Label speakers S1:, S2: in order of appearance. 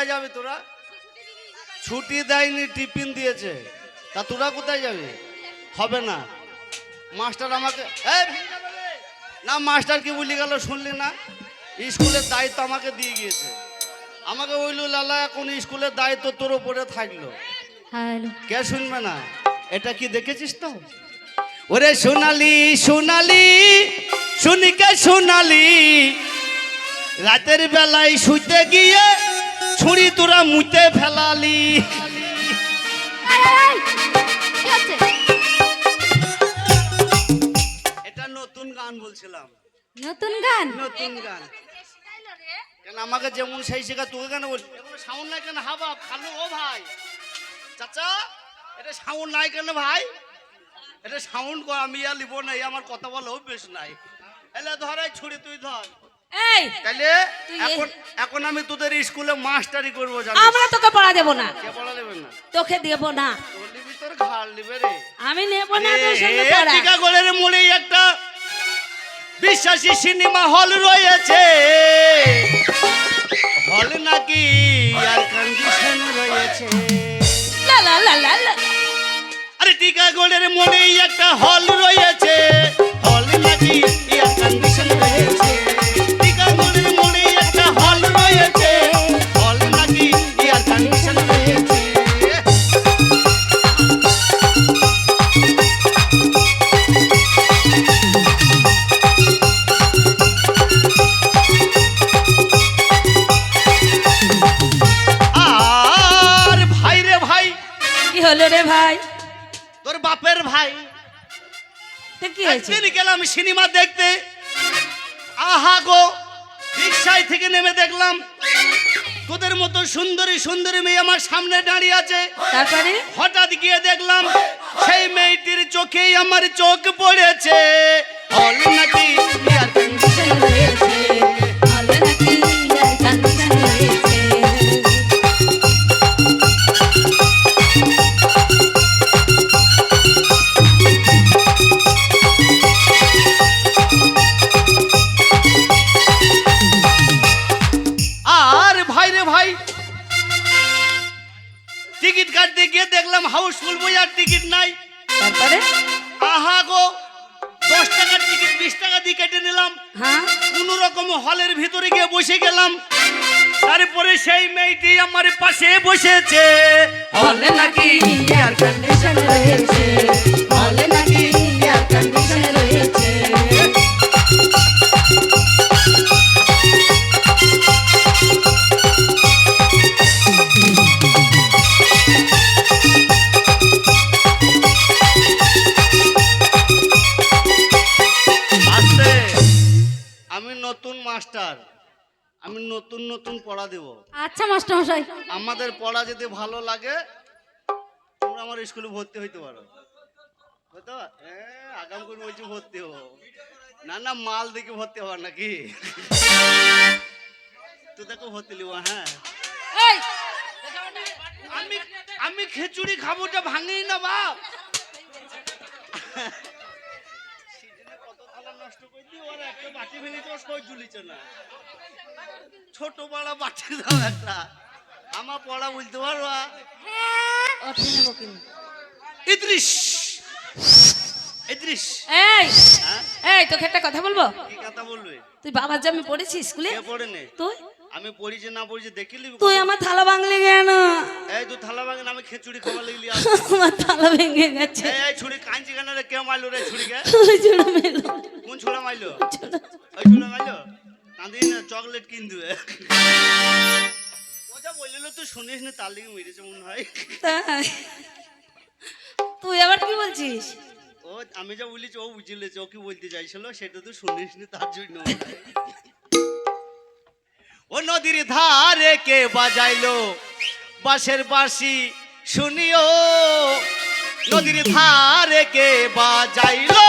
S1: কোথায় যাবে তোরা? ছুটি দেয়নি, টিফিন দিয়েছে, তা তোরা কোথায় যাবে? হবে না। মাস্টার আমাকে না, মাস্টার কি বলি গেল শুনলি না? স্কুলের দায়িত্ব আমাকে দিয়ে গিয়েছে। আমাকে বললো লালা এখন স্কুলের দায়িত্ব তোর উপরে থাকলো। কে শুনবে না? এটা কি দেখেছিস তো? ওরে সোনালি সোনালি শুনিকে সোনালি, রাতের বেলায় শুইতে গিয়ে ছুরি তোরা মুতে ফেলালি। এটা নতুন গান বলছিলাম।
S2: নতুন গান?
S1: নতুন গান কেন আমাকে যেমন সেই শেখা তোকে কেন বলছি? সাউন্ড নাই কেন? হাবা খালো ও ভাই চাচা, এটা সাউন্ড নাই কেন ভাই? এটা সাউন্ড কর, আমি আর লিব না, আমার কথা বলা অভ্যেস নাই। এলে ধর এই ছুরি তুই ধর।
S2: এই
S1: তাহলে এখন এখন আমি তোদের স্কুলে মাস্টারি করবো জানিস?
S2: আমরা তোকে পড়া দেব না।
S1: কে পড়া নেবেন না?
S2: তোকে দেব না।
S1: তোর নিবি তোর ঘাড় নিবে রে।
S2: আমি নেব না তোর সঙ্গে পড়া।
S1: টিকাগড়ের মোড়ে একটা বিশ্বাসী সিনেমা হল রয়েছে, হল নাকি আর কন্ডিশন রয়েছে।
S2: লা লা লা লা লা।
S1: আরে টিকাগড়ের মোড়ে একটা হল রয়েছে, হল নাকি আর কন্ডিশন রয়েছে। টিকাগড়ের মোড়ে একটা হল রয়েছে, হল নাকি আর কন্ডিশন রয়েছে। আর ভাই রে ভাই,
S2: কি হলো রে ভাই?
S1: তোর বাপের ভাই
S2: তো কি হয়েছে?
S1: একদিন গেলাম সিনেমা দেখতে, আহা গো রিক্সায় থেকে নেমে দেখলাম তোদের মতো সুন্দরী সুন্দরী মেয়ে আমার সামনে দাঁড়িয়ে আছে।
S2: তারপরে
S1: হঠাৎ গিয়ে দেখলাম সেই মেয়েটির চোখেই আমার চোখ পড়েছে। হল নাকি এয়ার কন্ডিশন রয়েছে,
S2: হল নাকি আর কন্ডিশন রয়েছে।
S1: আর ভাই রে ভাই, টিকিট কাটতে গিয়ে দেখলাম হাউসফুল বই আর টিকিট নাই।
S2: তারপরে
S1: আহা গো 10 টাকার টিকিট 20 টাকা দিয়ে কেটে নিলাম,
S2: হ্যাঁ
S1: কোন রকম হলের ভিতরে গিয়ে বসে গেলাম। তারপরে সেই মেয়েটি আমার পাশে বসেছে।
S2: হল নাকি এয়ার কন্ডিশন রয়েছে, হল নাকি এয়ার কন্ডিশন রয়েছে।
S1: আস্তে, আমি নতুন মাস্টার, আমি নতুন নতুন পড়া দেব।
S2: আচ্ছা মাস্টার মশাই।
S1: আমাদের পড়া যদি ভালো লাগে তোমরা আমার স্কুলে ভর্তি হইতে পারো। হয়তো আগাম করে বলছি ভর্তি হবো না, না মাল দেখে ভর্তি হবার নাকি? তো দেখো ভর্তি লিব। হ্যাঁ
S2: এই
S1: আমি আমি খিচুড়ি খাবোটা ভাঙেই না বাপ। সিজনে কত থালা নষ্ট করে দিই, ওর একটা বাটি ভেঙে তো সই ঝুলিছে না। ছোট বড় বাটি দাও একটা, আমার পড়া বলতে পারবা?
S2: অর্থ নেব কিনা?
S1: ইদ্রিস ইদ্রিস।
S2: এই
S1: হ্যাঁ
S2: এই তোকে একটা কথা বলবো।
S1: কি কথা বলবে?
S2: তুই বাবার জামে পড়েছিস স্কুলে?
S1: কে পড়ে নে?
S2: তুই
S1: আমি পড়িছে না পড়িছে দেখে নিবি।
S2: তুই আমার থালা ভাঙলি কেন?
S1: এই তুই থালা ভাঙে আমি খিচুড়ি খাওয়া লাগলি।
S2: আমার থালা ভেঙে গেছে।
S1: এই ছুরি কাঁচি কেন রে? কে মারলো রে ছুরিকে?
S2: ওই জন্য মেলো।
S1: কোন ছুরা মারলো? ওই ছুরা মারলো? কাঁদি না, চকলেট কিন দিবে। ওটা বললো তুই শুনিস না, তার লিগে মেরেছে মনে হয়।
S2: তাই তুই আবার কি বলছিস?
S1: ও আমি যা বলেছি ও বুঝলেছে, ও কি বলতে চাইছিল সেটা তো শুনিস নি, তার জন্য। ও নদীর ধারে কে বাজাইলো বাঁশের বাঁশি শুনিও, নদীর ধারে কে বাজাইলো